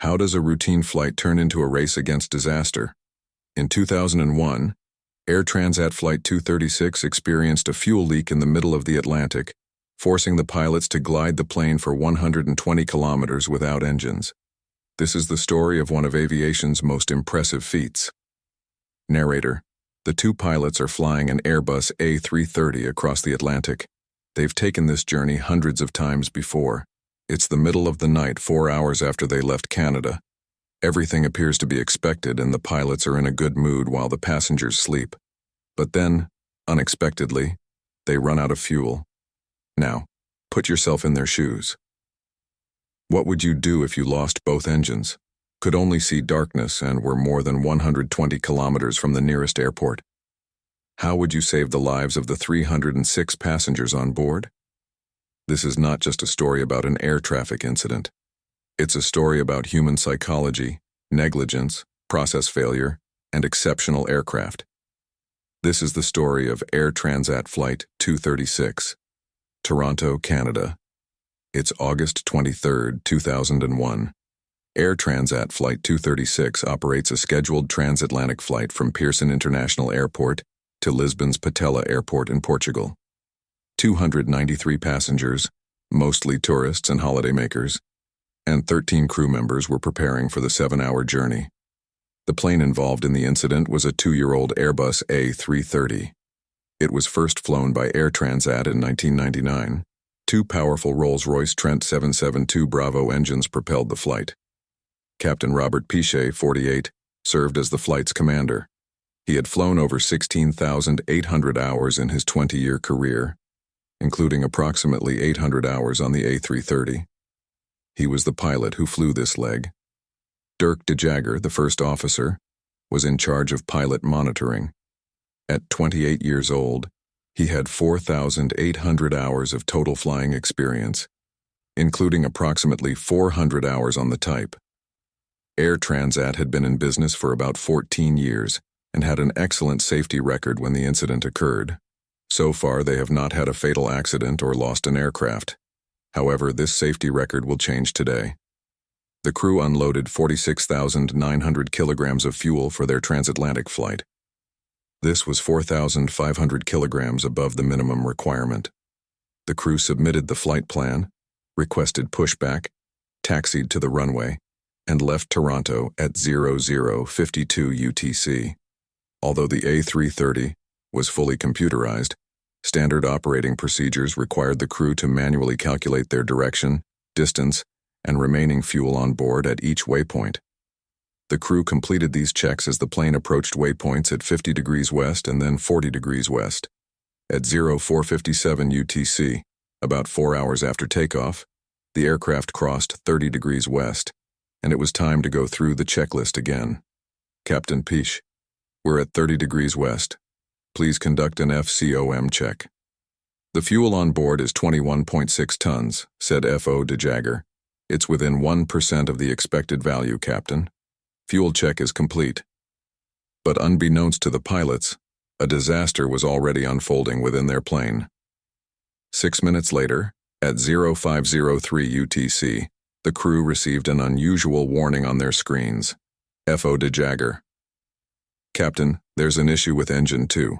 How does a routine flight turn into a race against disaster? In 2001, Air Transat Flight 236 experienced a fuel leak in the middle of the Atlantic, forcing the pilots to glide the plane for 120 kilometers without engines. This is the story of one of aviation's most impressive feats. Narrator: the two pilots are flying an Airbus A330 across the Atlantic. They've taken this journey hundreds of times before. It's the middle of the night, 4 hours after they left Canada. Everything appears to be expected and the pilots are in a good mood while the passengers sleep. But then, unexpectedly, they run out of fuel. Now, put yourself in their shoes. What would you do if you lost both engines, could only see darkness, and were more than 120 kilometers from the nearest airport? How would you save the lives of the 306 passengers on board? This is not just a story about an air traffic incident. It's a story about human psychology, negligence, process failure, and exceptional aircraft. This is the story of Air Transat Flight 236, Toronto, Canada. It's August 23, 2001. Air Transat Flight 236 operates a scheduled transatlantic flight from Pearson International Airport to Lisbon's Patella Airport in Portugal. 293 passengers, mostly tourists and holidaymakers, and 13 crew members were preparing for the 7-hour journey. The plane involved in the incident was a 2-year-old Airbus A330. It was first flown by Air Transat in 1999. Two powerful Rolls-Royce Trent 772 Bravo engines propelled the flight. Captain Robert Pichet, 48, served as the flight's commander. He had flown over 16,800 hours in his 20-year career, including approximately 800 hours on the A330. He was the pilot who flew this leg. Dirk de Jager, the first officer, was in charge of pilot monitoring. At 28 years old, he had 4,800 hours of total flying experience, including approximately 400 hours on the type. Air Transat had been in business for about 14 years and had an excellent safety record when the incident occurred. So far, they have not had a fatal accident or lost an aircraft. However, this safety record will change today. The crew unloaded 46,900 kilograms of fuel for their transatlantic flight. This was 4,500 kilograms above the minimum requirement. The crew submitted the flight plan, requested pushback, taxied to the runway, and left Toronto at 00:52 UTC. Although the A330 was fully computerized, standard operating procedures required the crew to manually calculate their direction, distance, and remaining fuel on board at each waypoint. The crew completed these checks as the plane approached waypoints at 50 degrees west and then 40 degrees west. At 04:57 UTC, about 4 hours after takeoff, the aircraft crossed 30 degrees west, and it was time to go through the checklist again. Captain Piche, we're at 30 degrees west. Please conduct an FCOM check. The fuel on board is 21.6 tons, said FO de Jager. It's within 1% of the expected value, Captain. Fuel check is complete. But unbeknownst to the pilots, a disaster was already unfolding within their plane. 6 minutes later, at 05:03 UTC, the crew received an unusual warning on their screens. FO de Jager. Captain, there's an issue with engine 2.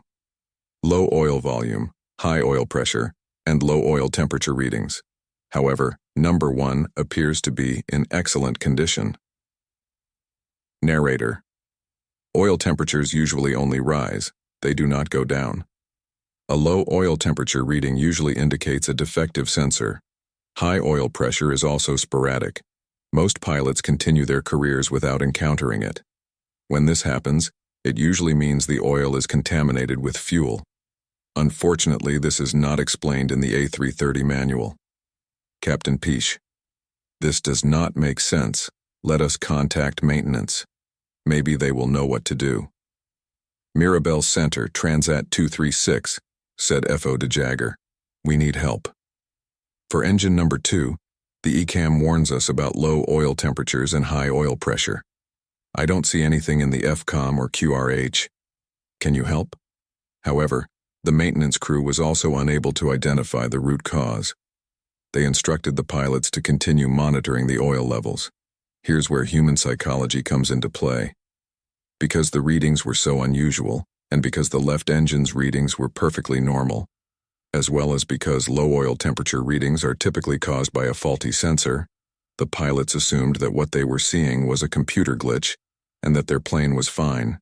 Low oil volume, high oil pressure, and low oil temperature readings. However, number 1 appears to be in excellent condition. Narrator: oil temperatures usually only rise, they do not go down. A low oil temperature reading usually indicates a defective sensor. High oil pressure is also sporadic. Most pilots continue their careers without encountering it. When this happens, it usually means the oil is contaminated with fuel. Unfortunately, this is not explained in the A330 manual. Captain Piche: this does not make sense. Let us contact maintenance. Maybe they will know what to do. Mirabel Center, Transat 236, said FO de Jager. We need help. For engine number 2, the ECAM warns us about low oil temperatures and high oil pressure. I don't see anything in the FCOM or QRH. Can you help? However, the maintenance crew was also unable to identify the root cause. They instructed the pilots to continue monitoring the oil levels. Here's where human psychology comes into play. Because the readings were so unusual, and because the left engine's readings were perfectly normal, as well as because low oil temperature readings are typically caused by a faulty sensor, the pilots assumed that what they were seeing was a computer glitch and that their plane was fine.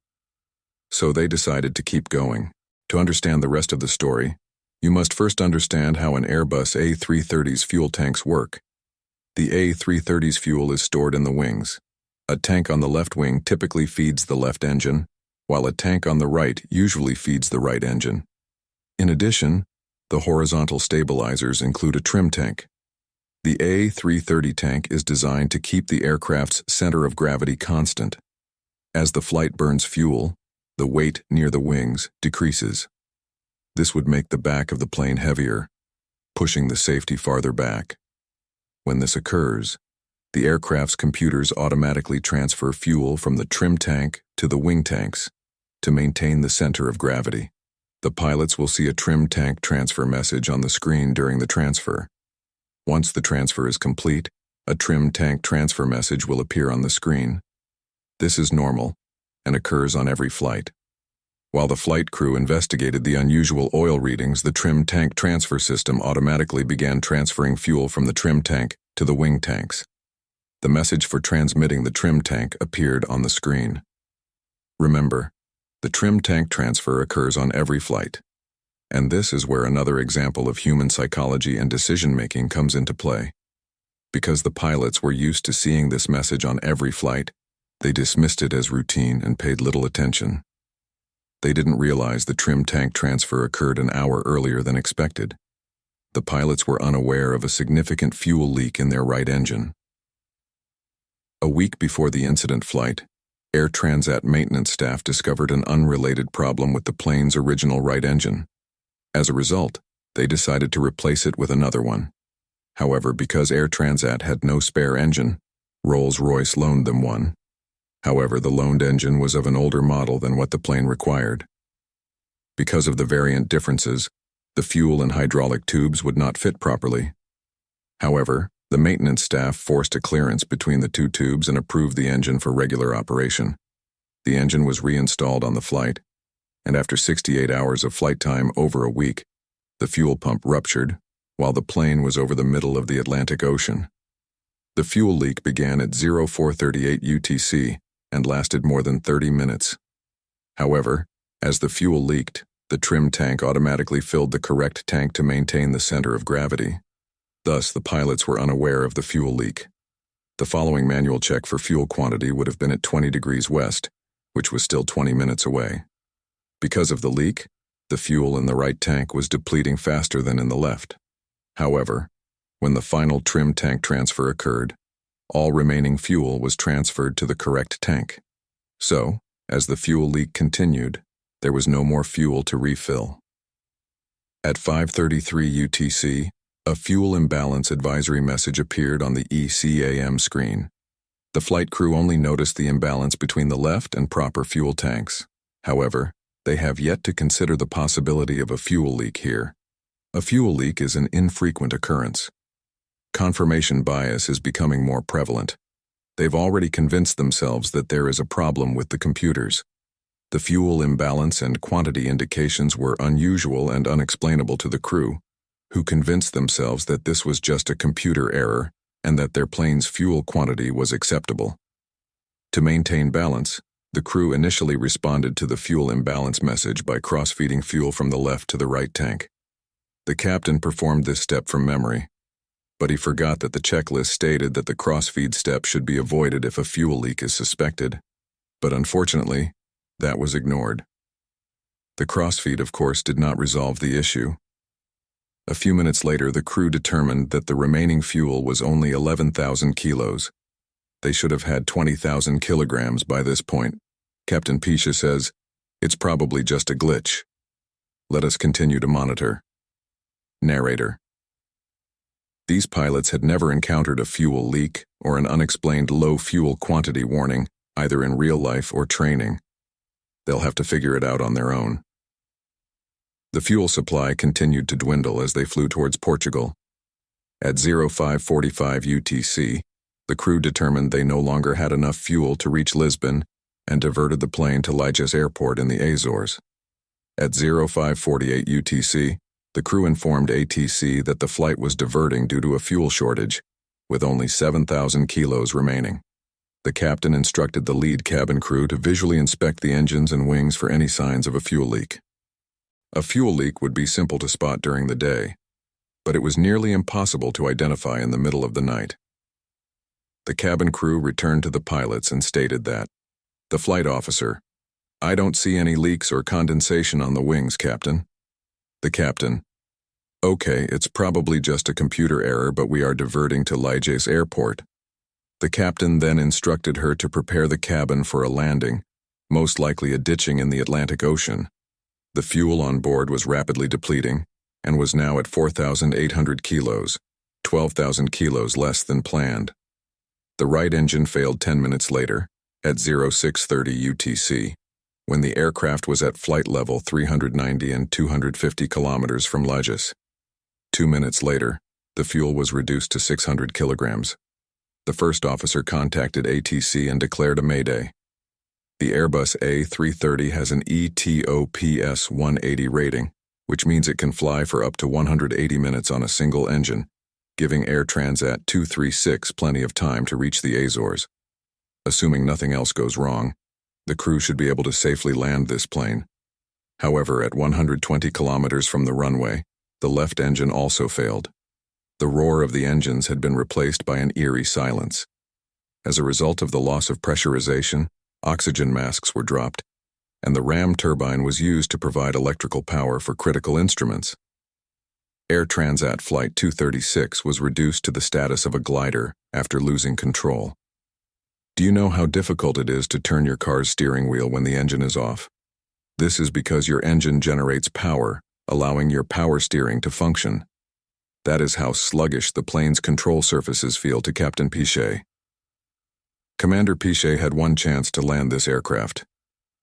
So they decided to keep going. To understand the rest of the story, you must first understand how an Airbus A330's fuel tanks work. The A330's fuel is stored in the wings. A tank on the left wing typically feeds the left engine, while a tank on the right usually feeds the right engine. In addition, the horizontal stabilizers include a trim tank. The A330 tank is designed to keep the aircraft's center of gravity constant. As the flight burns fuel, the weight near the wings decreases. This would make the back of the plane heavier, pushing the safety farther back. When this occurs, the aircraft's computers automatically transfer fuel from the trim tank to the wing tanks to maintain the center of gravity. The pilots will see a trim tank transfer message on the screen during the transfer. Once the transfer is complete, a trim tank transfer message will appear on the screen. This is normal and occurs on every flight. While the flight crew investigated the unusual oil readings, the trim tank transfer system automatically began transferring fuel from the trim tank to the wing tanks. The message for transmitting the trim tank appeared on the screen. Remember, the trim tank transfer occurs on every flight. And this is where another example of human psychology and decision-making comes into play. Because the pilots were used to seeing this message on every flight, they dismissed it as routine and paid little attention. They didn't realize the trim tank transfer occurred an hour earlier than expected. The pilots were unaware of a significant fuel leak in their right engine. A week before the incident flight, Air Transat maintenance staff discovered an unrelated problem with the plane's original right engine. As a result, they decided to replace it with another one. However, because Air Transat had no spare engine, Rolls-Royce loaned them one. However, the loaned engine was of an older model than what the plane required. Because of the variant differences, the fuel and hydraulic tubes would not fit properly. However, the maintenance staff forced a clearance between the two tubes and approved the engine for regular operation. The engine was reinstalled on the flight, and after 68 hours of flight time over a week, the fuel pump ruptured while the plane was over the middle of the Atlantic Ocean. The fuel leak began at 0438 UTC and lasted more than 30 minutes. However, as the fuel leaked, the trim tank automatically filled the correct tank to maintain the center of gravity. Thus, the pilots were unaware of the fuel leak. The following manual check for fuel quantity would have been at 20 degrees west, which was still 20 minutes away. Because of the leak, the fuel in the right tank was depleting faster than in the left. However, when the final trim tank transfer occurred, all remaining fuel was transferred to the correct tank. So, as the fuel leak continued, there was no more fuel to refill. At 5:33 UTC, a fuel imbalance advisory message appeared on the ECAM screen. The flight crew only noticed the imbalance between the left and proper fuel tanks. However, they have yet to consider the possibility of a fuel leak here. A fuel leak is an infrequent occurrence. Confirmation bias is becoming more prevalent. They've already convinced themselves that there is a problem with the computers. The fuel imbalance and quantity indications were unusual and unexplainable to the crew, who convinced themselves that this was just a computer error and that their plane's fuel quantity was acceptable. To maintain balance, the crew initially responded to the fuel imbalance message by cross-feeding fuel from the left to the right tank. The captain performed this step from memory, but he forgot that the checklist stated that the cross-feed step should be avoided if a fuel leak is suspected. But unfortunately, that was ignored. The cross-feed, of course, did not resolve the issue. A few minutes later, the crew determined that the remaining fuel was only 11,000 kilos. They should have had 20,000 kilograms by this point. Captain Pisha says, "It's probably just a glitch. Let us continue to monitor." Narrator. These pilots had never encountered a fuel leak or an unexplained low fuel quantity warning, either in real life or training. They'll have to figure it out on their own. The fuel supply continued to dwindle as they flew towards Portugal. At 0545 UTC, The crew determined they no longer had enough fuel to reach Lisbon and diverted the plane to Liges Airport in the Azores. At 0548 UTC, the crew informed ATC that the flight was diverting due to a fuel shortage, with only 7,000 kilos remaining. The captain instructed the lead cabin crew to visually inspect the engines and wings for any signs of a fuel leak. A fuel leak would be simple to spot during the day, but it was nearly impossible to identify in the middle of the night. The cabin crew returned to the pilots and stated that, "The flight officer, I don't see any leaks or condensation on the wings, Captain." The captain, "Okay, it's probably just a computer error, but we are diverting to Liges Airport." The captain then instructed her to prepare the cabin for a landing, most likely a ditching in the Atlantic Ocean. The fuel on board was rapidly depleting and was now at 4,800 kilos, 12,000 kilos less than planned. The right engine failed 10 minutes later, at 0630 UTC, when the aircraft was at flight level 390 and 250 kilometers from Liges. 2 minutes later, the fuel was reduced to 600 kilograms. The first officer contacted ATC and declared a mayday. The Airbus A330 has an ETOPS 180 rating, which means it can fly for up to 180 minutes on a single engine, giving Air Transat 236 plenty of time to reach the Azores. Assuming nothing else goes wrong, the crew should be able to safely land this plane. However, at 120 kilometers from the runway, the left engine also failed. The roar of the engines had been replaced by an eerie silence. As a result of the loss of pressurization, oxygen masks were dropped, and the ram turbine was used to provide electrical power for critical instruments. Air Transat Flight 236 was reduced to the status of a glider after losing control. Do you know how difficult it is to turn your car's steering wheel when the engine is off? This is because your engine generates power, allowing your power steering to function. That is how sluggish the plane's control surfaces feel to Captain Pichet. Commander Pichet had one chance to land this aircraft.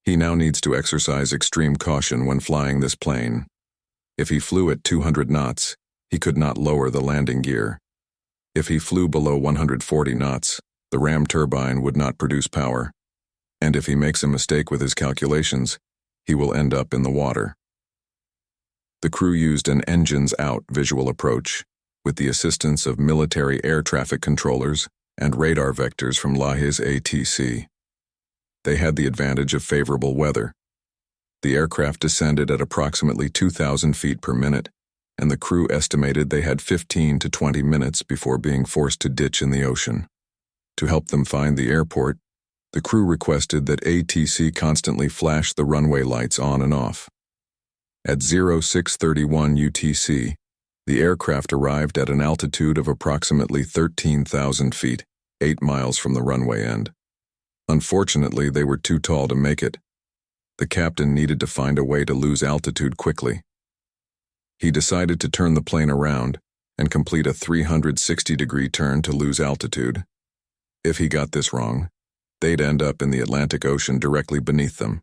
He now needs to exercise extreme caution when flying this plane. If he flew at 200 knots, he could not lower the landing gear. If he flew below 140 knots, the ram turbine would not produce power. And if he makes a mistake with his calculations, he will end up in the water. The crew used an engines-out visual approach, with the assistance of military air traffic controllers and radar vectors from Liges ATC. They had the advantage of favorable weather. The aircraft descended at approximately 2,000 feet per minute, and the crew estimated they had 15 to 20 minutes before being forced to ditch in the ocean. To help them find the airport, the crew requested that ATC constantly flash the runway lights on and off. At 0631 UTC, the aircraft arrived at an altitude of approximately 13,000 feet, 8 miles from the runway end. Unfortunately, they were too tall to make it. The captain needed to find a way to lose altitude quickly. He decided to turn the plane around and complete a 360-degree turn to lose altitude. If he got this wrong, they'd end up in the Atlantic Ocean directly beneath them.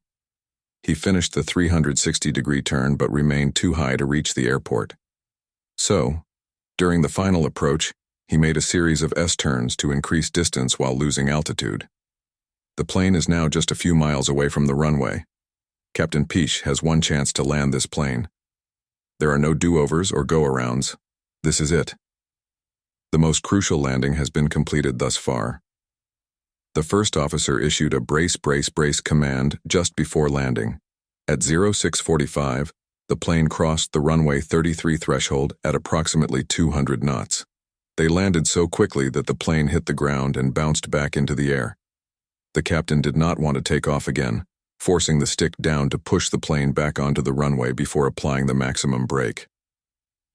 He finished the 360-degree turn but remained too high to reach the airport. So, during the final approach, he made a series of S-turns to increase distance while losing altitude. The plane is now just a few miles away from the runway. Captain Piche has one chance to land this plane. There are no do-overs or go-arounds. This is it. The most crucial landing has been completed thus far. The first officer issued a brace, brace, brace command just before landing. At 0645, the plane crossed the runway 33 threshold at approximately 200 knots. They landed so quickly that the plane hit the ground and bounced back into the air. The captain did not want to take off again, forcing the stick down to push the plane back onto the runway before applying the maximum brake.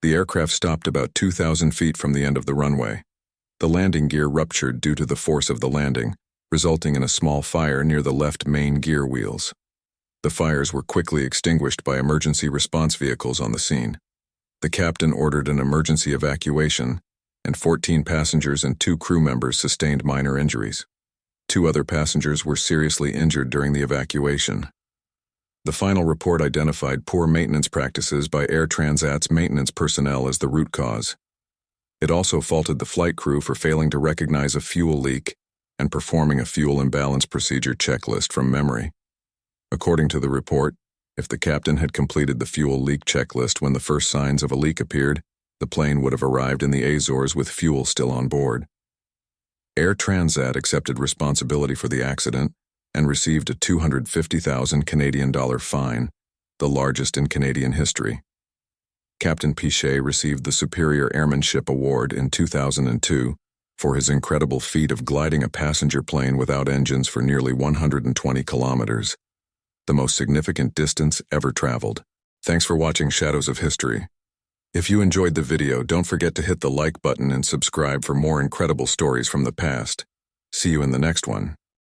The aircraft stopped about 2,000 feet from the end of the runway. The landing gear ruptured due to the force of the landing, resulting in a small fire near the left main gear wheels. The fires were quickly extinguished by emergency response vehicles on the scene. The captain ordered an emergency evacuation, and 14 passengers and 2 crew members sustained minor injuries. 2 other passengers were seriously injured during the evacuation. The final report identified poor maintenance practices by Air Transat's maintenance personnel as the root cause. It also faulted the flight crew for failing to recognize a fuel leak and performing a fuel imbalance procedure checklist from memory. According to the report, if the captain had completed the fuel leak checklist when the first signs of a leak appeared, the plane would have arrived in the Azores with fuel still on board. Air Transat accepted responsibility for the accident and received a $250,000 Canadian fine, the largest in Canadian history. Captain Pichet received the Superior Airmanship Award in 2002 for his incredible feat of gliding a passenger plane without engines for nearly 120 kilometers, the most significant distance ever traveled. Thanks for watching Shadows of History. If you enjoyed the video, don't forget to hit the like button and subscribe for more incredible stories from the past. See you in the next one.